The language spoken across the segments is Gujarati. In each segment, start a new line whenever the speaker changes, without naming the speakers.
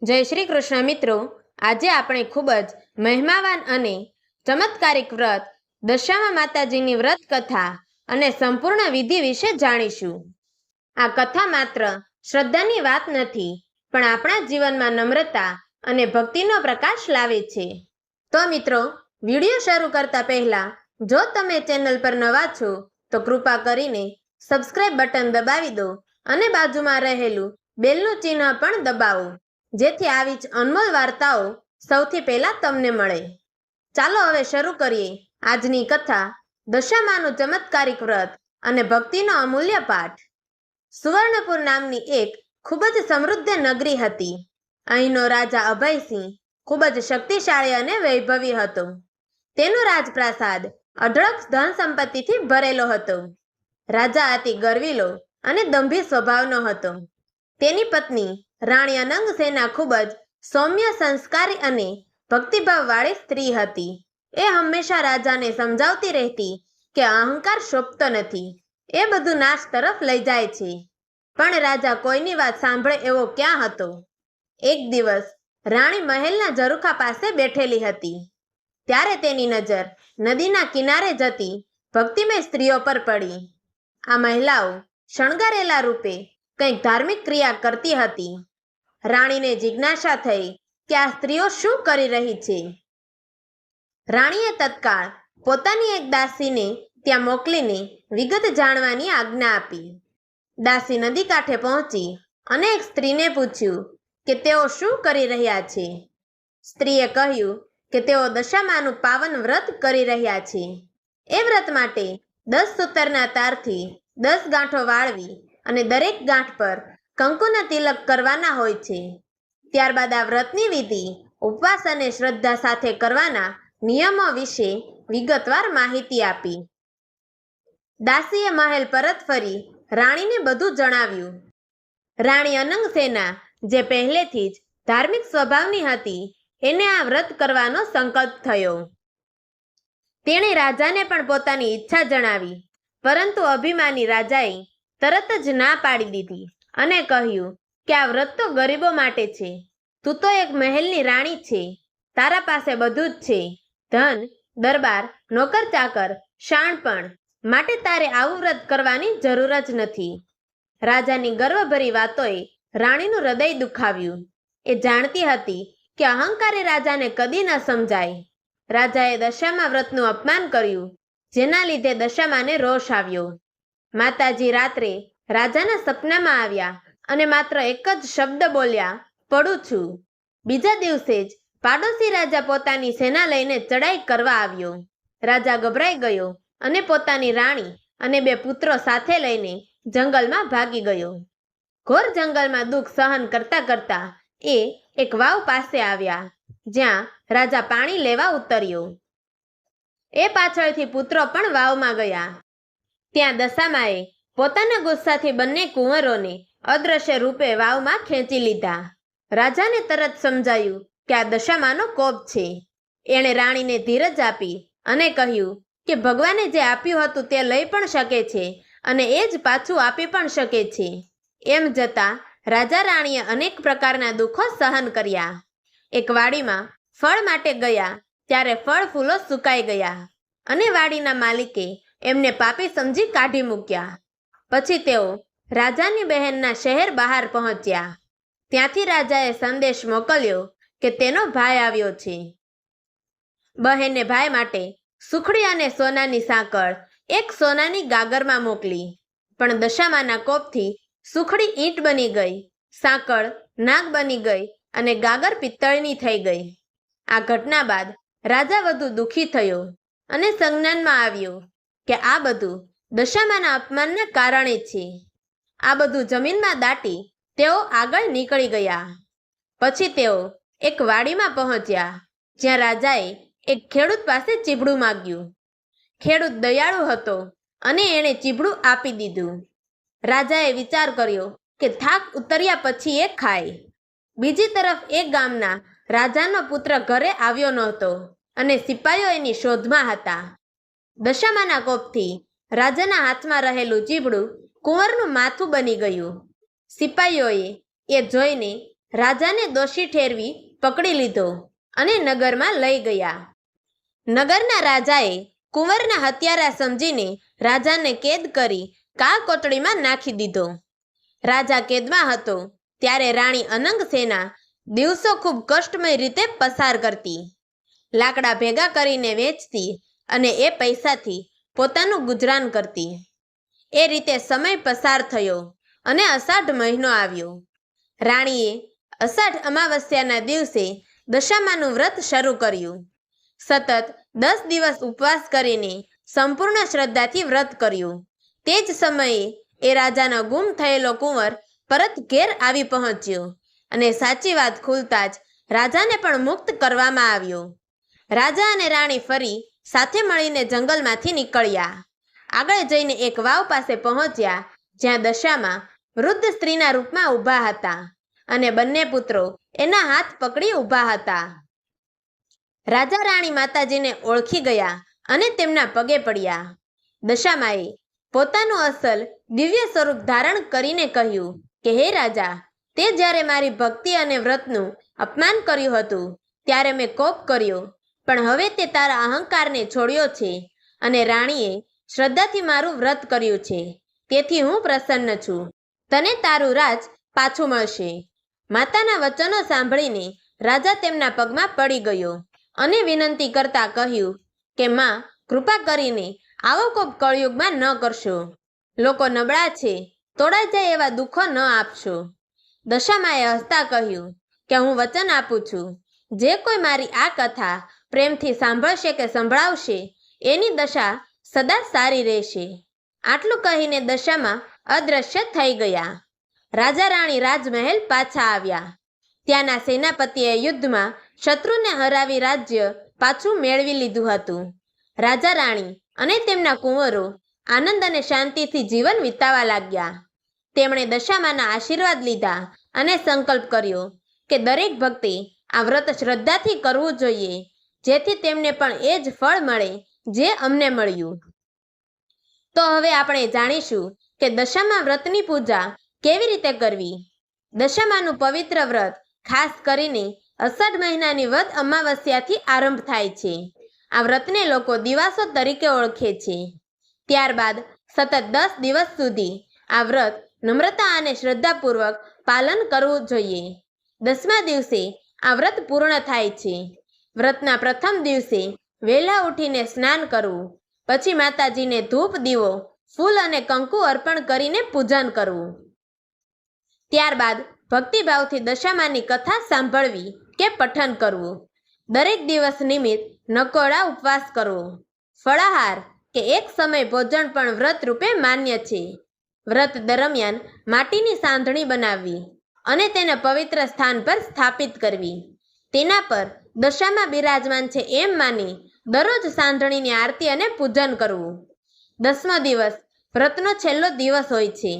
જય શ્રી કૃષ્ણ મિત્રો, આજે આપણે ખૂબ જ મહિમાવાન અને ચમત્કારિક વ્રત દશામા માતાજીની વ્રત કથા અને સંપૂર્ણ વિધિ વિશે જાણીશું. આ કથા માત્ર શ્રદ્ધાની વાત નથી, પણ આપણા જીવનમાં નમ્રતા અને ભક્તિનો પ્રકાશ લાવે છે. તો મિત્રો, વિડીયો શરૂ કરતા પહેલા જો તમે ચેનલ પર નવા છો તો કૃપા કરીને સબસ્ક્રાઇબ બટન દબાવી દો અને બાજુમાં રહેલું બેલનું ચિહ્ન પણ દબાવો, જેથી આવી જ અનમોલ વાર્તાઓ સૌથી પહેલા તમને મળે. ચાલો હવે શરૂ કરીએ આજની કથા, દશામાનું ચમત્કારિક વ્રત અને ભક્તિનો અમૂલ્ય પાઠ. સુવર્ણપુર નામની એક ખૂબ જ સમૃદ્ધ નગરી હતી. અહીંનો રાજા અભયસિંહ ખૂબ જ શક્તિશાળી અને વૈભવી હતો. તેનો રાજપ્રાસાદ અઢળક ધન સંપત્તિથી ભરેલો હતો. રાજા અતિ ગર્વીલો અને દંભી સ્વભાવનો હતો. તેની પત્ની રાણી અનંગસેના ખૂબ જ સૌમ્ય, સંસ્કારી અને ભક્તિભાવવાળી સ્ત્રી હતી. એ હંમેશા રાજાને સમજાવતી રહેતી કે અહંકાર શોભતો નથી, એ બધું નાશ તરફ લઈ જાય છે. પણ રાજા કોઈની વાત સાંભળે એવો ક્યાં હતો? એક દિવસ રાણી મહેલના ઝરૂખા પાસે બેઠેલી હતી. ત્યારે તેની નજર નદીના કિનારે જતી ભક્તિમય સ્ત્રીઓ પર પડી. આ મહિલાઓ શણગારેલા રૂપે કંઈક ધાર્મિક ક્રિયા કરતી હતી. રાણીને જિજ્ઞાસા થઈ કે આ સ્ત્રીઓ શું કરી રહી છે. રાણીએ તત્કાળ પોતાની એક દાસીને ત્યાં મોકલીને વિગત જાણવાની આજ્ઞા આપી. દાસી નદી કાંઠે પહોંચી અને એક સ્ત્રીને પૂછ્યું કે તેઓ શું કરી રહ્યા છે. સ્ત્રીએ કહ્યું કે તેઓ દશામાનું પાવન વ્રત કરી રહ્યા છે. એ વ્રત માટે 10 સૂતરના તારથી 10 ગાંઠો વાળવી અને દરેક ગાંઠ પર કંકુના તિલક કરવાના હોય છે. ત્યારબાદ આ વ્રતની વિધિ, ઉપવાસ અને શ્રદ્ધા સાથે કરવાના નિયમો વિશે વિગતવાર માહિતી આપી. દાસીએ મહેલ પરત ફરી રાણીને બધું જણાવ્યું. રાણી અનંગસેના, જે પહેલેથી જ ધાર્મિક સ્વભાવની હતી, એને આ વ્રત કરવાનો સંકલ્પ થયો. તેણે રાજાને પણ પોતાની ઈચ્છા જણાવી, પરંતુ અભિમાની રાજાએ તરત જ ના પાડી દીધી અને કહ્યું કે આ વ્રત તો ગરીબો માટે છે. તું તો એક મહેલની રાણી છે, તારા પાસે બધું જ છે, ધન, દરબાર, નોકર ચાકર, શાણપણ, માટે તારે આવું વ્રત કરવાની જરૂર જ નથી. રાજાની ગર્વભરી વાતોએ રાણીનું હૃદય દુખાવ્યું. એ જાણતી હતી કે અહંકારી રાજાને કદી ન સમજાય. રાજાએ દશામા વ્રતનું અપમાન કર્યું, જેના લીધે દશામાને રોષ આવ્યો. માતાજી રાત્રે રાજાના સપનામાં આવ્યા અને માત્ર એક જ શબ્દ બોલ્યા, પડું છું. બીજા દિવસે જ પાડોશી રાજા પોતાની સેના લઈને ચડાઈ કરવા આવ્યો. રાજા ગભરાઈ ગયો અને પોતાની રાણી અને 2 પુત્રો સાથે લઈને જંગલમાં ભાગી ગયો. ઘોર જંગલમાં દુઃખ સહન કરતા કરતા એ એક વાવ પાસે આવ્યા, જ્યાં રાજા પાણી લેવા ઉતર્યો. એ પાછળથી પુત્રો પણ વાવમાં ગયા. ત્યાં દશામાએ પોતાના ગુસ્સાથી બંને કુંવરોને અદ્રશ્ય રૂપે વાવમાં ખેંચી લીધા. રાજાને તરત સમજાયું કે આ દશામાનો કોપ છે. એણે રાણીને ધીરજ આપી અને કહ્યું કે ભગવાને જે આપ્યું હતું તે લઈ પણ શકે છે અને એ જ પાછું આપી પણ શકે છે. એમ જતાં રાજા રાણીએ અનેક પ્રકારના દુઃખો સહન કર્યા. એક વાડીમાં ફળ માટે ગયા ત્યારે ફળ ફૂલો સુકાઈ ગયા અને વાડીના માલિકે એમને પાપી સમજી કાઢી મૂક્યા. પછી તેઓ રાજાની બહેનના શહેર બહાર પહોંચ્યા. ત્યાંથી રાજાએ સંદેશ મોકલ્યો કે તેનો ભાઈ આવ્યો છે. બહેને ભાઈ માટે સુખડી અને સોનાની સાંકળ એક સોનાની ગાગરમાં મોકલી, પણ દશામાના કોપથી સુખડી ઈંટ બની ગઈ, સાંકળ નાગ બની ગઈ અને ગાગર પિત્તળની થઈ ગઈ. આ ઘટના બાદ રાજા વધુ દુઃખી થયો અને સંજ્ઞાનમાં આવ્યો કે આ બધું દશામાના અપમાનના કારણે છે. આ બધું જમીનમાં દાટી તેઓ આગળ નીકળી ગયા. પછી તેઓ એક વાડીમાં પહોંચ્યા, જ્યાં રાજાએ એક ખેડૂત પાસે ચીબડું માંગ્યું. ખેડૂત દયાળુ હતો અને એણે ચીબડું આપી દીધું. રાજાએ વિચાર કર્યો કે થાક ઉતર્યા પછી એ ખાય. બીજી તરફ એક ગામના રાજાનો પુત્ર ઘરે આવ્યો નહોતો અને સિપાઈઓ એની શોધમાં હતા. દશામાના કોપથી રાજાના હાથમાં રહેલું ચીબડું કુંવરનું માથું બની ગયું. સિપાઈઓએ એ જોઈને રાજાને દોષી ઠેરવી પકડી લીધો અને નગરમાં લઈ ગયા. નગરના રાજાએ કુંવરના હત્યારા સમજીને રાજાને કેદ કરી કાળ કોટડીમાં નાખી દીધો. રાજા કેદમાં હતો ત્યારે રાણી અનંગસેના દિવસો ખૂબ કષ્ટમય રીતે પસાર કરતી. લાકડા ભેગા કરીને વેચતી અને એ પૈસાથી પોતાનું ગુજરાન કરતી. એ રીતે સમય પસાર થયો અને અષાઢ મહિનો આવ્યો. રાણીએ અષાઢ અમાવસ્યાના દિવસે દશામાનું વ્રત શરૂ કર્યું. સતત 10 દિવસ ઉપવાસ કરીને સંપૂર્ણ શ્રદ્ધાથી વ્રત કર્યું. તે જ સમયે એ રાજાનો ગુમ થયેલો કુંવર પરત ઘેર આવી પહોંચ્યો અને સાચી વાત ખુલતા જ રાજાને પણ મુક્ત કરવામાં આવ્યો. રાજા અને રાણી ફરી સાથે મળીને જંગલમાંથી નીકળ્યા. આગળ જઈને એક વાવ પાસે પહોંચ્યા જ્યાં દશામાં વૃદ્ધ સ્ત્રીના રૂપમાં ઊભા હતા અને બંને પુત્રો એના હાથ પકડી ઊભા હતા. રાજા રાણી માતાજીને ઓળખી ગયા અને તેમના પગે પડ્યા. દશામાએ પોતાનું અસલ દિવ્ય સ્વરૂપ ધારણ કરીને કહ્યું કે હે રાજા, તે જ્યારે મારી ભક્તિ અને વ્રતનું અપમાન કર્યું હતું ત્યારે મેં કોપ કર્યો, પણ હવે તે તારા અહંકારને છોડ્યો છે અને રાણીએ શ્રદ્ધાથી મારું વ્રત કર્યું છે, તેથી હું પ્રસન્ન છું. તને તારું રાજ પાછું મળશે. માતાના વચનો સાંભળીને રાજા તેમના પગમાં પડી ગયો અને વિનંતી કરતા કહ્યું કે માં, કૃપા કરીને આવો કોપ કળયુગમાં ન કરશો. લોકો નબળા છે, તોડાઈ જાય એવા દુઃખો ન આપશો. દશામાએ હસતા કહ્યું કે હું વચન આપું છું, જે કોઈ મારી આ કથા પ્રેમથી સાંભળશે કે સંભળાવશે એની દશા સદા સારી રહેશે. આટલું કહીને દશામાં અદ્રશ્ય થઈ ગયા. રાજા રાણી રાજમહેલ પાછા આવ્યા. ત્યાંના સેનાપતિએ યુદ્ધમાં શત્રુને હરાવી રાજ્ય પાછું મેળવી લીધું હતું. રાજા રાણી અને તેમના કુંવરો આનંદ અને શાંતિથી જીવન વિતાવા લાગ્યા. તેમણે દશામાના આશીર્વાદ લીધા અને સંકલ્પ કર્યો કે દરેક ભક્તે આ વ્રત શ્રદ્ધાથી કરવું જોઈએ, જેથી તેમને પણ એ જ ફળ મળે જે અમને મળ્યું. તો હવે આપણે જાણીશું કે દશામા વ્રતની પૂજા કેવી રીતે કરવી. દશામાનું પવિત્ર વ્રત ખાસ કરીને અષાઢ મહિનાની વદ અમાવસ્યાથી આરંભ થાય છે. આ વ્રતને લોકો દિવાસો તરીકે ઓળખે છે. ત્યારબાદ સતત 10 દિવસ સુધી આ વ્રત નમ્રતા અને શ્રદ્ધાપૂર્વક પાલન કરવું જોઈએ. 10મા દિવસે આ વ્રત પૂર્ણ થાય છે. વ્રતના પ્રથમ દિવસે વહેલા ઉઠીને સ્નાન કરવું, પછી માતાજીને ધૂપ, દીવો, ફૂલ અને કંકુ અર્પણ કરીને પૂજન કરવું. ત્યારબાદ ભક્તિભાવથી દશામાની કથા સાંભળવી કે પઠન કરવું. દરેક દિવસ નિમિત્ત નકોરડા ઉપવાસ કરવો. ફળાહાર કે એક સમય ભોજન પણ વ્રત રૂપે માન્ય છે. વ્રત દરમિયાન માટીની સાંધણી બનાવવી અને તેને પવિત્ર સ્થાન પર સ્થાપિત કરવી. તેના પર દશામાં બિરાજમાન છે એમ માની દરરોજ સાંધણીની આરતી અને પૂજન કરવું. 10મો દિવસ વ્રતનો છેલ્લો દિવસ હોય છે.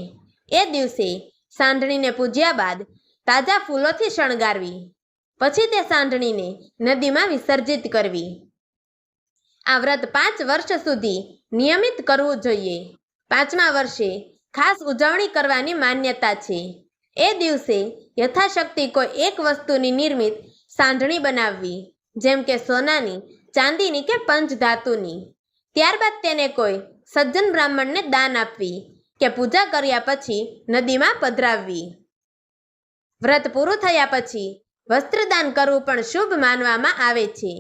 એ દિવસે સાંધણીને પૂજ્યા બાદ તાજા ફૂલોથી શણગારવી. પછી તે સાંધણીને નદીમાં વિસર્જિત કરવી. આ વ્રત 5 વર્ષ સુધી નિયમિત કરવું જોઈએ. 5મા વર્ષે ખાસ ઉજવણી કરવાની માન્યતા છે. એ દિવસે યથાશક્તિ કોઈ એક વસ્તુની નિર્મિત સાંધણી બનાવવી, જેમ કે સોનાની, ચાંદીની કે પંચધાતુની. ત્યારબાદ તેને કોઈ સજ્જન બ્રાહ્મણને દાન આપવી કે પૂજા કર્યા પછી નદીમાં પધરાવવી. વ્રત પૂરું થયા પછી વસ્ત્રદાન કરવું પણ શુભ માનવામાં આવે છે.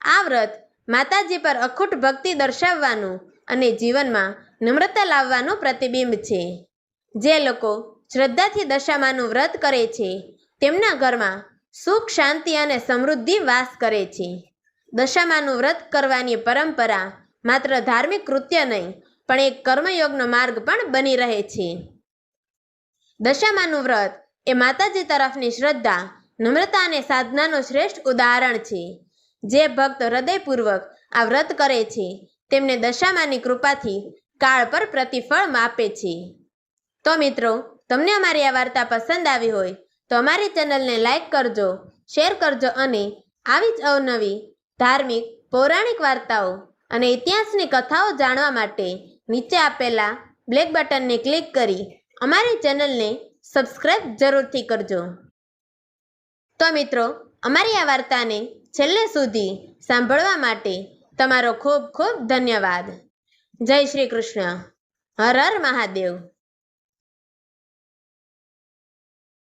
આ વ્રત માતાજી પર અખૂટ ભક્તિ દર્શાવવાનું અને જીવનમાં નમ્રતા લાવવાનું પ્રતિબિંબ છે. જે લોકો શ્રદ્ધાથી દશામાનું વ્રત કરે છે તેમના ઘરમાં સુખ, શાંતિ અને સમૃદ્ધિ વાસ કરે છે. દશામાનું વ્રત કરવાની પરંપરા માત્ર ધાર્મિક કૃત્ય નહીં, પણ એક કર્મયોગનો માર્ગ પણ બની રહે છે. દશામાનું વ્રત એ માતાજી તરફની શ્રદ્ધા, નમ્રતા અને સાધનાનું શ્રેષ્ઠ ઉદાહરણ છે. જે ભક્ત હૃદયપૂર્વક આ વ્રત કરે છે તેમને દશામાની કૃપાથી કાળ પર પ્રતિફળ આપે છે. તો મિત્રો, તમને અમારી આ વાર્તા પસંદ આવી હોય તો અમારી ચેનલને લાઈક કરજો, શેર કરજો અને આવી જ અવનવી ધાર્મિક, પૌરાણિક વાર્તાઓ અને ઇતિહાસની કથાઓ જાણવા માટે નીચે આપેલા બ્લેક બટનને ક્લિક કરી અમારી ચેનલને સબસ્ક્રાઇબ જરૂરથી કરજો. તો મિત્રો, અમારી આ વાર્તાને છેલ્લે સુધી સાંભળવા માટે તમારો ખૂબ ખૂબ ધન્યવાદ. જય શ્રી કૃષ્ણ. હર હર મહાદેવ.